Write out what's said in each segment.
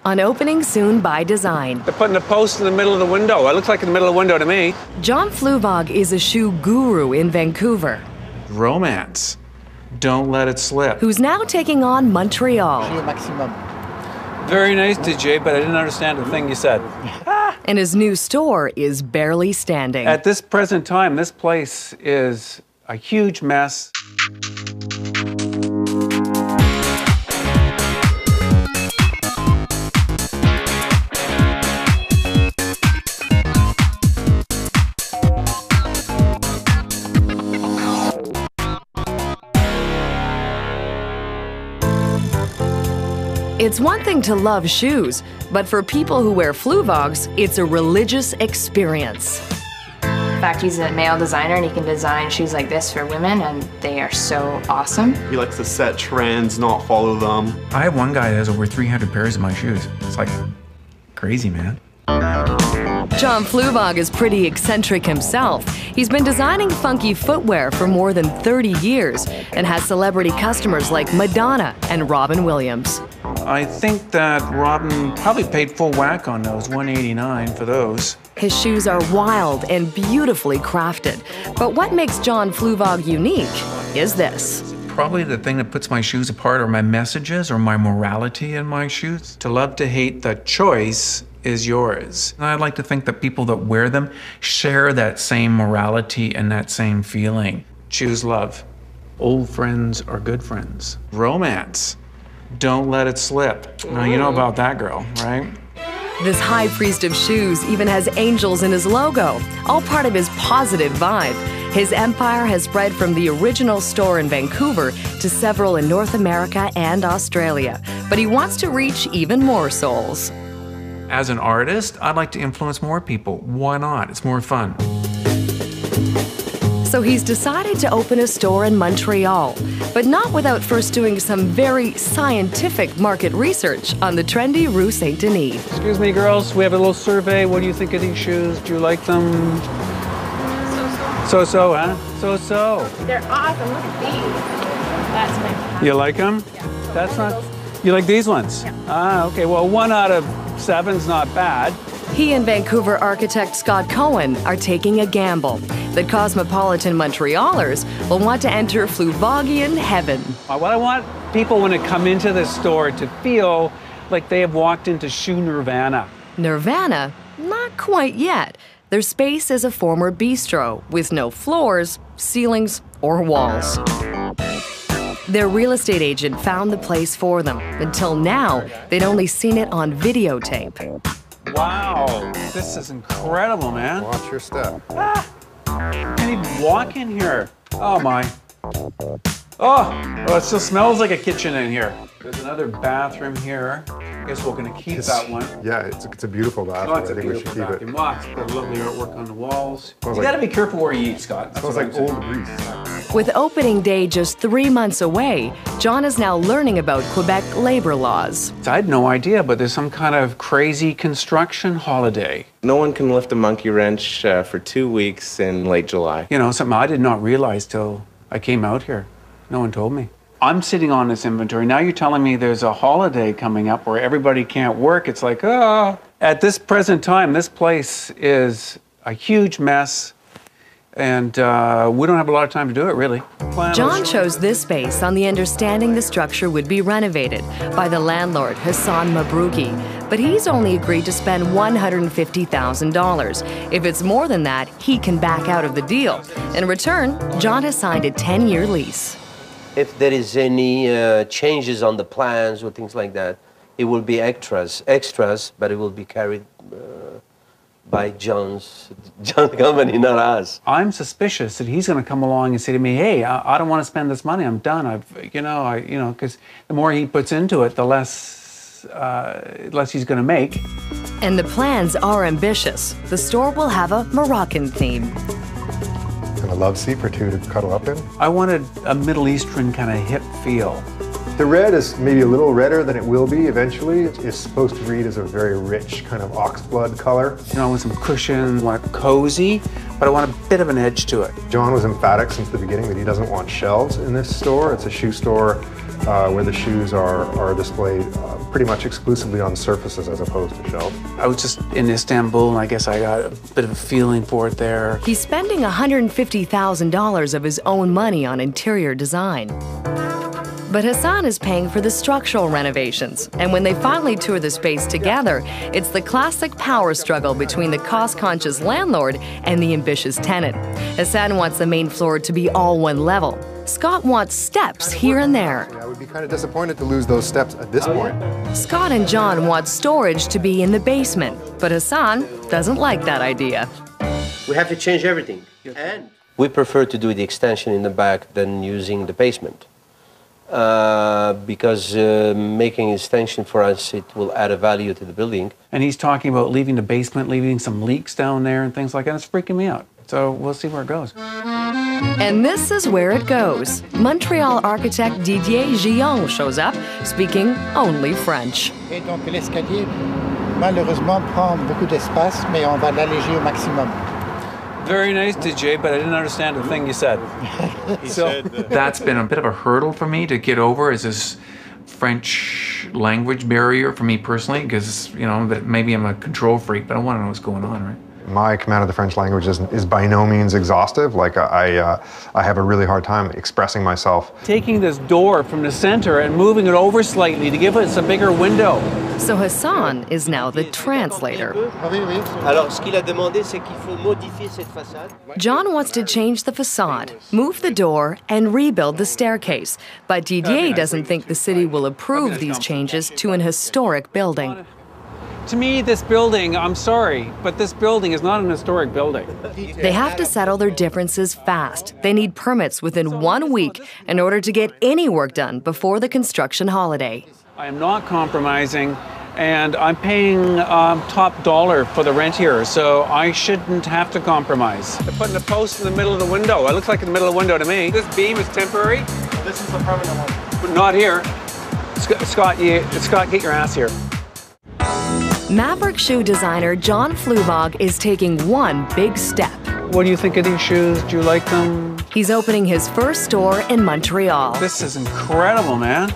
On Opening Soon by Design. They're putting a post in the middle of the window. It looks like in the middle of the window to me. John Fluevog is a shoe guru in Vancouver. Romance. Don't let it slip. Who's now taking on Montreal. Very nice, Didier, but I didn't understand a thing you said. And his new store is barely standing. At this present time, this place is a huge mess. It's one thing to love shoes, but for people who wear Fluevogs, it's a religious experience. In fact, he's a male designer and he can design shoes like this for women, and they are so awesome. He likes to set trends, not follow them. I have one guy that has over 300 pairs of my shoes. It's like crazy, man. John Fluevog is pretty eccentric himself. He's been designing funky footwear for more than 30 years and has celebrity customers like Madonna and Robin Williams. I think that Robin probably paid full whack on those, $189 for those. His shoes are wild and beautifully crafted. But what makes John Fluevog unique is this. Probably the thing that puts my shoes apart are my messages or my morality in my shoes. To love, to hate, the choice is yours. And I'd like to think that people that wear them share that same morality and that same feeling. Choose love. Old friends are good friends. Romance. Don't let it slip. Now, you know about that girl, right? This high priest of shoes even has angels in his logo, all part of his positive vibe. His empire has spread from the original store in Vancouver to several in North America and Australia, but he wants to reach even more souls. As an artist, I'd like to influence more people. Why not? It's more fun. So he's decided to open a store in Montreal, but not without first doing some very scientific market research on the trendy Rue Saint-Denis. Excuse me, girls, we have a little survey. What do you think of these shoes? Do you like them? So-so, huh? So-so. They're awesome. Look at these. That's my favorite. You like them? Yeah. That's not... You like these ones? Yeah. Ah, okay. Well, 1 out of 7's not bad. He and Vancouver architect Scott Cohen are taking a gamble that cosmopolitan Montrealers will want to enter Fluevogian heaven. What I want people when they come into this store to feel like they have walked into shoe nirvana. Nirvana? Not quite yet. Their space is a former bistro with no floors, ceilings, or walls. Their real estate agent found the place for them. Until now, they'd only seen it on videotape. Wow, this is incredible, man. Watch your step. Ah, can't even walk in here. Oh my. Oh, it still smells like a kitchen in here. There's another bathroom here. I guess we're gonna keep that one. Yeah, it's a beautiful bathroom. Oh, it's a beautiful bathroom. Wow, it's got lovely artwork on the walls. You gotta be careful where you eat, Scott. Smells like old grease. With opening day just 3 months away, John is now learning about Quebec labor laws. I had no idea, but there's some kind of crazy construction holiday. No one can lift a monkey wrench for 2 weeks in late July. You know, something I did not realize till I came out here. No one told me. I'm sitting on this inventory. Now you're telling me there's a holiday coming up where everybody can't work. It's like, oh. At this present time, this place is a huge mess. And we don't have a lot of time to do it, really. John chose this space on the understanding the structure would be renovated by the landlord, Hassan Mabrouki. But he's only agreed to spend $150,000. If it's more than that, he can back out of the deal. In return, John has signed a 10-year lease. If there is any changes on the plans or things like that, it will be extras, but it will be carried by John's company, not us. I'm suspicious that he's going to come along and say to me, "Hey, I don't want to spend this money. I'm done. Because the more he puts into it, the less he's going to make." And the plans are ambitious. The store will have a Moroccan theme. And a love seat for two to cuddle up in. I wanted a Middle Eastern kind of hip feel. The red is maybe a little redder than it will be eventually. It's supposed to read as a very rich kind of oxblood color. You know, I want some cushion, I want it cozy, but I want a bit of an edge to it. John was emphatic since the beginning that he doesn't want shelves in this store. It's a shoe store where the shoes are displayed pretty much exclusively on surfaces as opposed to shelves. I was just in Istanbul, and I guess I got a bit of a feeling for it there. He's spending $150,000 of his own money on interior design. But Hassan is paying for the structural renovations, and when they finally tour the space together, it's the classic power struggle between the cost-conscious landlord and the ambitious tenant. Hassan wants the main floor to be all one level. Scott wants steps here and there. I would be kind of disappointed to lose those steps at this point. Scott and John want storage to be in the basement, but Hassan doesn't like that idea. We have to change everything. And we prefer to do the extension in the back than using the basement. Because making extension for us, it will add a value to the building. And he's talking about leaving the basement, leaving some leaks down there and things like that. It's freaking me out. So we'll see where it goes. And this is where it goes. Montreal architect Didier Gillon shows up, speaking only French. Et donc l'escalier, malheureusement, prend beaucoup d'espace, mais on va l'alléger au maximum. Very nice, DJ, but I didn't understand a thing you said. That's been a bit of a hurdle for me to get over, is this French language barrier for me personally, because, you know, that maybe I'm a control freak, but I want to know what's going on, right? My command of the French language is by no means exhaustive. Like I have a really hard time expressing myself. Taking this door from the center and moving it over slightly to give us a bigger window. So Hassan is now the translator. Alors, ce qu'il a demandé, c'est qu'il faut modifier cette façade. John wants to change the facade, move the door, and rebuild the staircase. But Didier doesn't think the city will approve these changes to an historic building. To me, this building, I'm sorry, but this building is not an historic building. They have to settle their differences fast. They need permits within 1 week in order to get any work done before the construction holiday. I am not compromising, and I'm paying top dollar for the rent here, so I shouldn't have to compromise. They're putting a post in the middle of the window. It looks like in the middle of the window to me. This beam is temporary. This is the permanent one. But not here. Scott, get your ass here. Maverick shoe designer John Fluevog is taking one big step. What do you think of these shoes? Do you like them? He's opening his first store in Montreal. This is incredible, man.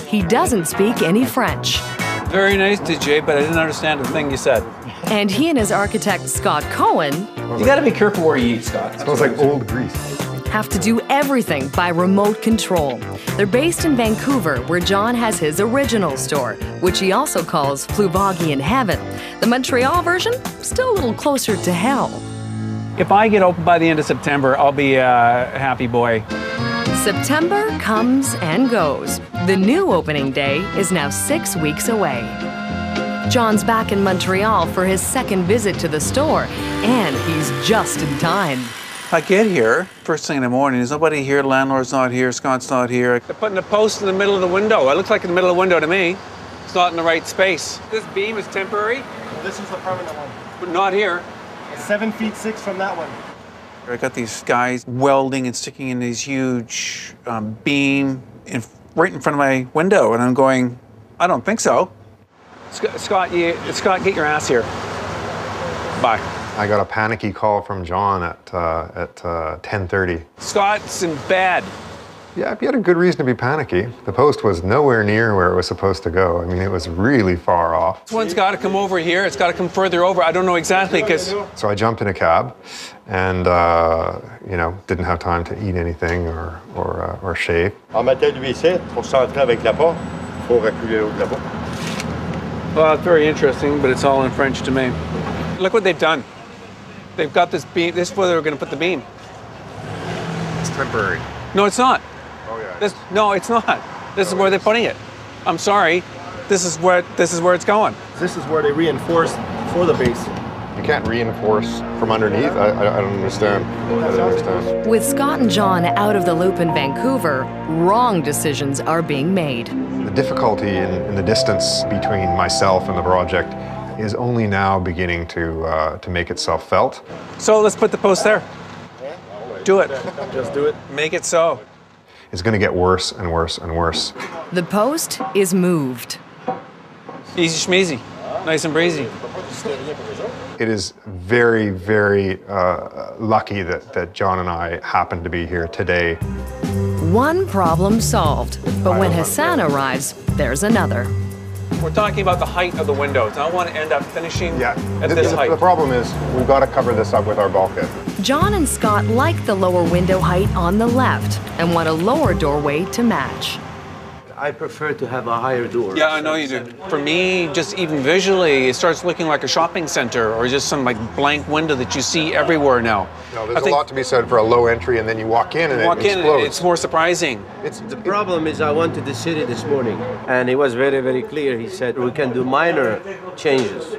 He doesn't speak any French. Very nice, DJ, but I didn't understand a thing you said. And he and his architect Scott Cohen You gotta be careful where you eat, Scott. Smells like old grease. have to do everything by remote control. They're based in Vancouver, where John has his original store, which he also calls Fluevogian Heaven. The Montreal version, still a little closer to hell. If I get open by the end of September, I'll be a happy boy. September comes and goes. The new opening day is now 6 weeks away. John's back in Montreal for his second visit to the store, and he's just in time. I get here, first thing in the morning, there's nobody here, landlord's not here, Scott's not here. They're putting a post in the middle of the window. It looks like in the middle of the window to me. It's not in the right space. This beam is temporary, This is the permanent one. but not here. 7 feet 6 from that one. I got these guys welding and sticking in these huge beam right in front of my window, and I'm going, I don't think so. Scott, get your ass here. Bye. I got a panicky call from John at 10:30. Scott's in bed. Yeah, he had a good reason to be panicky. The post was nowhere near where it was supposed to go. I mean, it was really far off. This one's got to come over here. It's got to come further over. I don't know exactly because. So I jumped in a cab, and didn't have time to eat anything or shave. En matière d'huissier, pour s'entrer avec la porte, il faut reculer l'autre la porte. Well, it's very interesting, but it's all in French to me. Look what they've done. They've got this beam. This is where they were going to put the beam. It's temporary. No, it's not. Oh yeah. No, it's not. This is where they're putting it. I'm sorry. This is where it's going. This is where they reinforced for the base. You can't reinforce from underneath. I don't understand. I don't understand. With Scott and John out of the loop in Vancouver, wrong decisions are being made. The difficulty in the distance between myself and the project is only now beginning to make itself felt. So let's put the post there. Do it. Just do it. Make it so. It's going to get worse and worse and worse. The post is moved. Easy schmeezy. Nice and breezy. It is very, very lucky that John and I happen to be here today. One problem solved, but when Hassan arrives, there's another. We're talking about the height of the windows. I want to end up finishing at this height. The problem is we've got to cover this up with our bulkhead. John and Scott like the lower window height on the left and want a lower doorway to match. I prefer to have a higher door. Yeah, I know you do. For me, just even visually, it starts looking like a shopping center or just some like blank window that you see everywhere now. No, there's a lot to be said for a low entry, and then you walk in and it explodes. It's more surprising. The problem is I went to the city this morning, and he was very, very clear. He said we can do minor changes,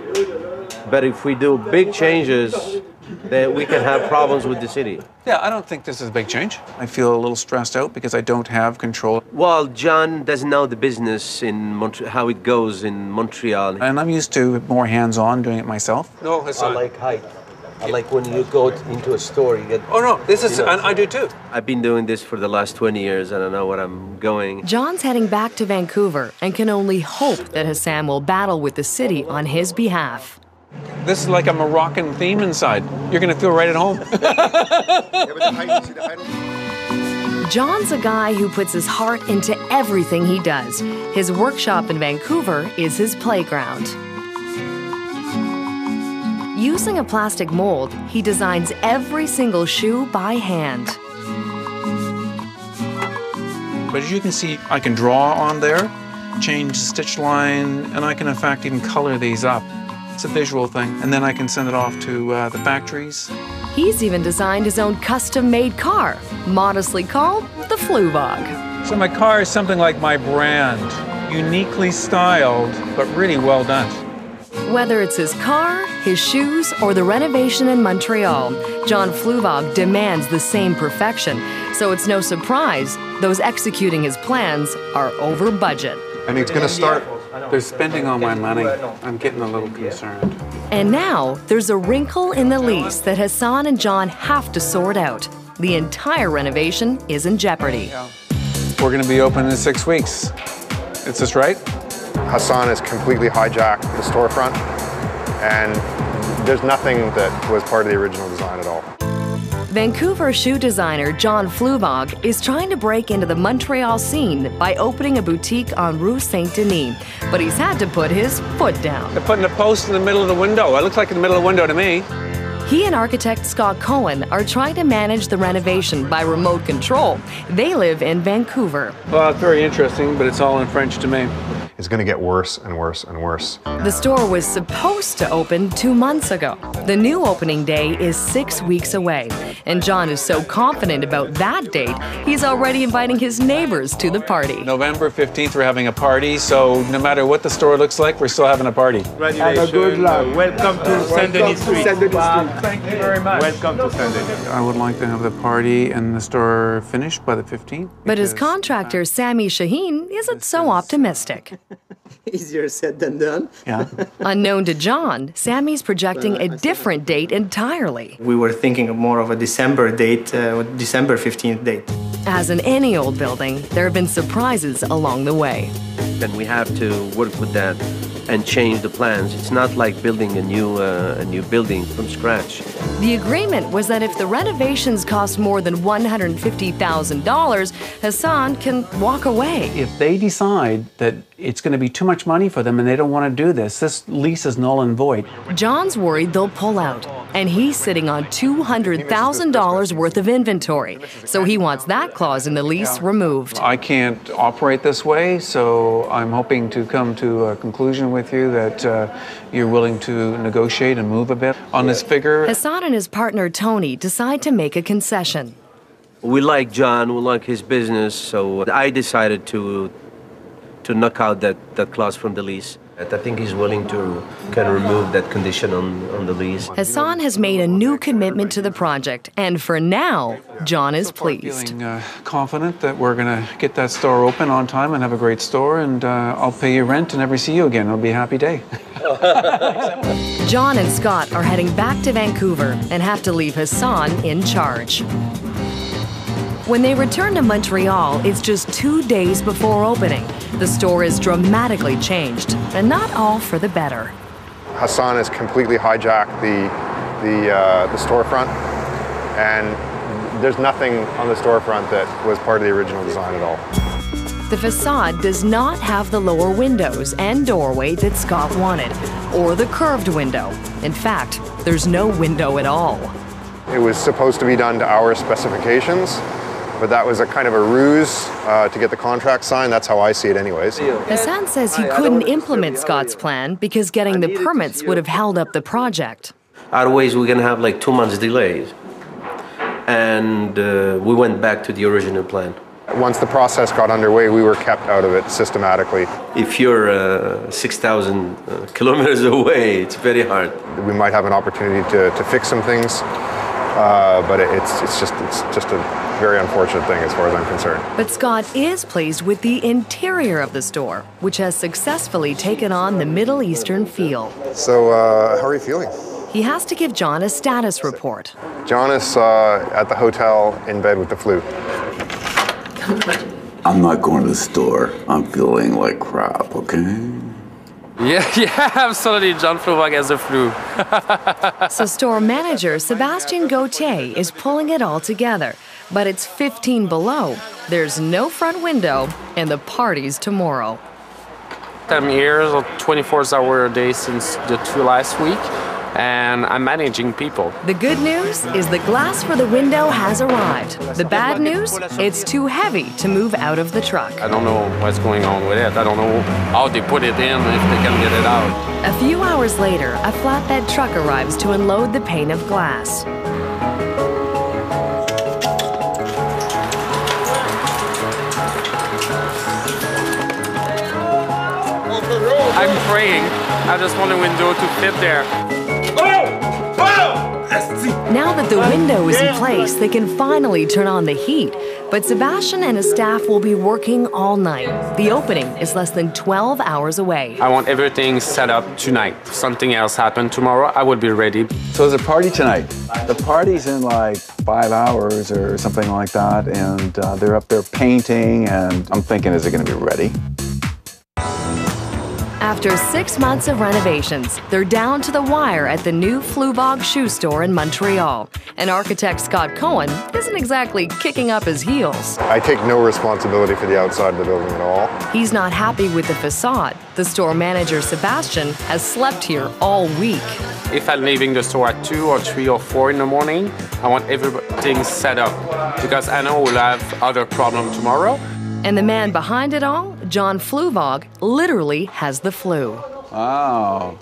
but if we do big changes, then we can have problems with the city. Yeah, I don't think this is a big change. I feel a little stressed out because I don't have control. Well, John doesn't know the business in how it goes in Montreal. And I'm used to more hands-on doing it myself. No, Hassan. I like height. I like when you go into a store, you get... Oh, no, this is... and I do too. I've been doing this for the last 20 years, and I know where I'm going. John's heading back to Vancouver and can only hope that Hassan will battle with the city on his behalf. This is like a Moroccan theme inside. You're going to feel right at home. John's a guy who puts his heart into everything he does. His workshop in Vancouver is his playground. Using a plastic mold, he designs every single shoe by hand. But as you can see, I can draw on there, change the stitch line, and I can in fact even color these up. It's a visual thing, and then I can send it off to the factories. He's even designed his own custom-made car, modestly called the Fluevog. So my car is something like my brand, uniquely styled, but really well done. Whether it's his car, his shoes, or the renovation in Montreal, John Fluevog demands the same perfection. So it's no surprise those executing his plans are over budget. And he's going to start... They're spending all my money. I'm getting a little concerned. And now there's a wrinkle in the lease that Hassan and John have to sort out. The entire renovation is in jeopardy. We're going to be open in 6 weeks. Is this right? Hassan has completely hijacked the storefront, and there's nothing that was part of the original design at all. Vancouver shoe designer John Fluevog is trying to break into the Montreal scene by opening a boutique on Rue Saint-Denis, but he's had to put his foot down. They're putting a post in the middle of the window. It looks like in the middle of the window to me. He and architect Scott Cohen are trying to manage the renovation by remote control. They live in Vancouver. Well, it's very interesting, but it's all in French to me. It's going to get worse and worse and worse. The store was supposed to open 2 months ago. The new opening day is 6 weeks away. And John is so confident about that date, he's already inviting his neighbors to the party. November 15th, we're having a party, so no matter what the store looks like, we're still having a party. Have a good luck. Welcome to Saint-Denis Street. Thank you very much. Welcome to Saint-Denis. I would like to have the party and the store finished by the 15th. But his contractor, Sami Shaheen, isn't so optimistic. Easier said than done. Yeah. Unknown to John, Sammy's projecting a different date entirely. We were thinking of more of a December date, December 15th date. As in any old building, there have been surprises along the way. And we have to work with that and change the plans. It's not like building a new building from scratch. The agreement was that if the renovations cost more than $150,000, Hassan can walk away. If they decide that it's going to be too much money for them and they don't want to do this lease is null and void. John's worried they'll pull out, and he's sitting on $200,000 worth of inventory, so he wants that clause in the lease removed. I can't operate this way, so I'm hoping to come to a conclusion with you that you're willing to negotiate and move a bit on this figure. Hassan and his partner Tony decide to make a concession. We like John, we like his business, so I decided to knock out that clause from the lease. I think he's willing to kind of remove that condition on the lease. Hassan has made a new commitment to the project, and for now, John is pleased. Feeling confident that we're going to get that store open on time and have a great store, and I'll pay you rent and never see you again. It'll be a happy day. John and Scott are heading back to Vancouver and have to leave Hassan in charge. When they return to Montreal, it's just 2 days before opening. The store is dramatically changed, and not all for the better. Hassan has completely hijacked the storefront, and There's nothing on the storefront that was part of the original design at all. The facade does not have the lower windows and doorway that Scott wanted, or the curved window. In fact, there's no window at all. It was supposed to be done to our specifications, but that was a kind of a ruse to get the contract signed. That's how I see it anyways. Hassan says he couldn't implement Scott's plan because getting the permits would have held up the project. Otherwise, we're going to have like 2 months delays. And we went back to the original plan. Once the process got underway, we were kept out of it systematically. If you're 6,000 kilometers away, it's very hard. We might have an opportunity to fix some things, but it's just a very unfortunate thing as far as I'm concerned. But Scott is pleased with the interior of the store, which has successfully taken on the Middle Eastern feel. So, how are you feeling? He has to give John a status report. John is at the hotel in bed with the flu. I'm not going to the store. I'm feeling like crap, okay? Yeah, absolutely. John Fluevog has the flu. So store manager Sebastien Gauthier is pulling it all together. But it's 15 below. There's no front window, and the party's tomorrow. I'm here 24 hours a day since the last week, and I'm managing people. The good news is the glass for the window has arrived. The bad news, it's too heavy to move out of the truck. I don't know what's going on with it. I don't know how they put it in, if they can get it out. A few hours later, a flatbed truck arrives to unload the pane of glass. I'm praying. I just want a window to fit there. Now that the window is in place, they can finally turn on the heat. But Sebastien and his staff will be working all night. The opening is less than 12 hours away. I want everything set up tonight. If something else happened tomorrow, I would be ready. So there's a party tonight. The party's in like 5 hours or something like that, and they're up there painting, and I'm thinking, is it going to be ready? After 6 months of renovations, they're down to the wire at the new Fluevog shoe store in Montreal. And architect Scott Cohen isn't exactly kicking up his heels. I take no responsibility for the outside of the building at all. He's not happy with the facade. The store manager, Sebastien, has slept here all week. If I'm leaving the store at 2 or 3 or 4 in the morning, I want everything set up because I know we'll have other problems tomorrow. And the man behind it all, John Fluevog, literally has the flu. Wow.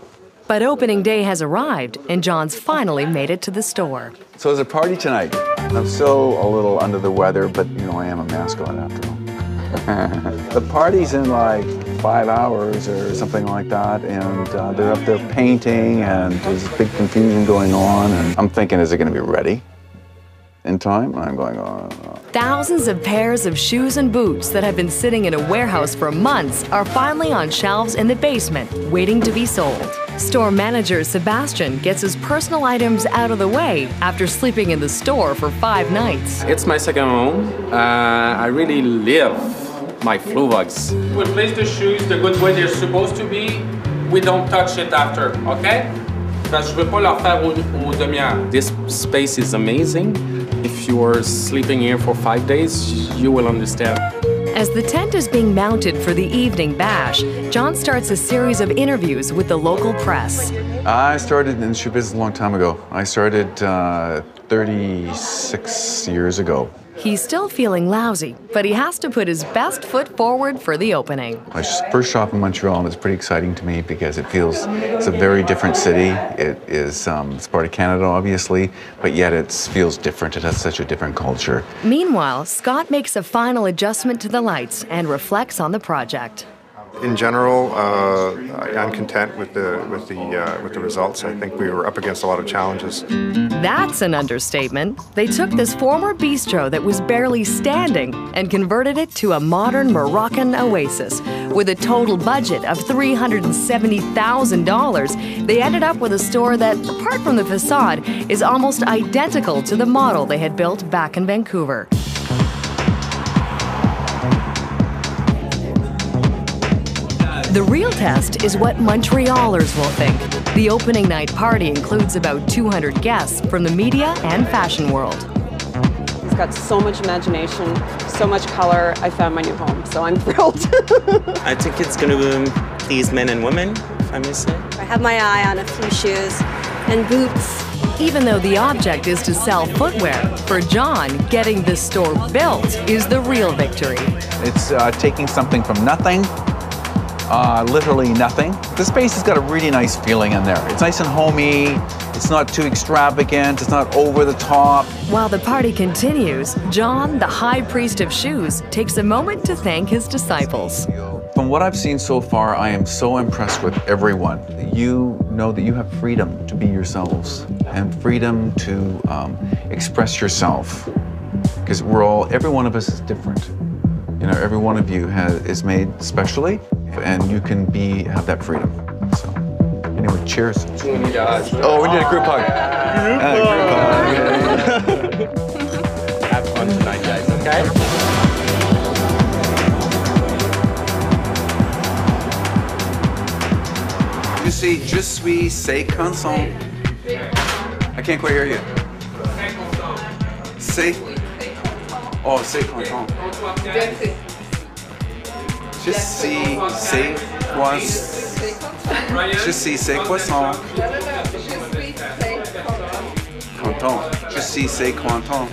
But opening day has arrived, and John's finally made it to the store. So there's a party tonight. I'm still a little under the weather, but you know, I am a mascot after all. The party's in like 5 hours or something like that, and they're up there painting, and there's this big confusion going on, and I'm thinking, is it going to be ready in time? And I'm going, oh. Thousands of pairs of shoes and boots that have been sitting in a warehouse for months are finally on shelves in the basement, waiting to be sold. Store manager Sebastien gets his personal items out of the way after sleeping in the store for 5 nights. It's my second home. I really live my Fluevogs. We place the shoes the good way they're supposed to be. We don't touch it after, okay? Parce que je veux pas leur faire aux demi-heures. This space is amazing. If you're sleeping here for 5 days, you will understand. As the tent is being mounted for the evening bash, John starts a series of interviews with the local press. I started in the shoe business a long time ago. I started 36 years ago. He's still feeling lousy, but he has to put his best foot forward for the opening. My first shop in Montreal, and it's pretty exciting to me because it's a very different city. It is, it's part of Canada, obviously, but yet it feels different. It has such a different culture. Meanwhile, Scott makes a final adjustment to the lights and reflects on the project. In general, I'm content with the results. I think we were up against a lot of challenges. That's an understatement. They took this former bistro that was barely standing and converted it to a modern Moroccan oasis. With a total budget of $370,000, they ended up with a store that, apart from the facade, is almost identical to the model they had built back in Vancouver. The real test is what Montrealers will think. The opening night party includes about 200 guests from the media and fashion world. He's got so much imagination, so much color. I found my new home, so I'm thrilled. I think it's going to please men and women, if I may say. I have my eye on a few shoes and boots. Even though the object is to sell footwear, for John, getting this store built is the real victory. It's taking something from nothing, literally nothing. The space has got a really nice feeling in there. It's nice and homey. It's not too extravagant. It's not over the top. While the party continues, John, the high priest of shoes, takes a moment to thank his disciples. From what I've seen so far, I am so impressed with everyone. You know that you have freedom to be yourselves and freedom to express yourself. Because every one of us is different. You know, every one of you is made specially, and you can have that freedom. So, anyway, cheers. Oh, we did a group hug. Group hug. Have fun tonight, guys, okay? You see, je suis, c'est consent. I can't quite hear you. C'est. Oh, c'est content. Je suis, c'est quoi? Je suis, c'est croissant. Content. Je suis, c'est content.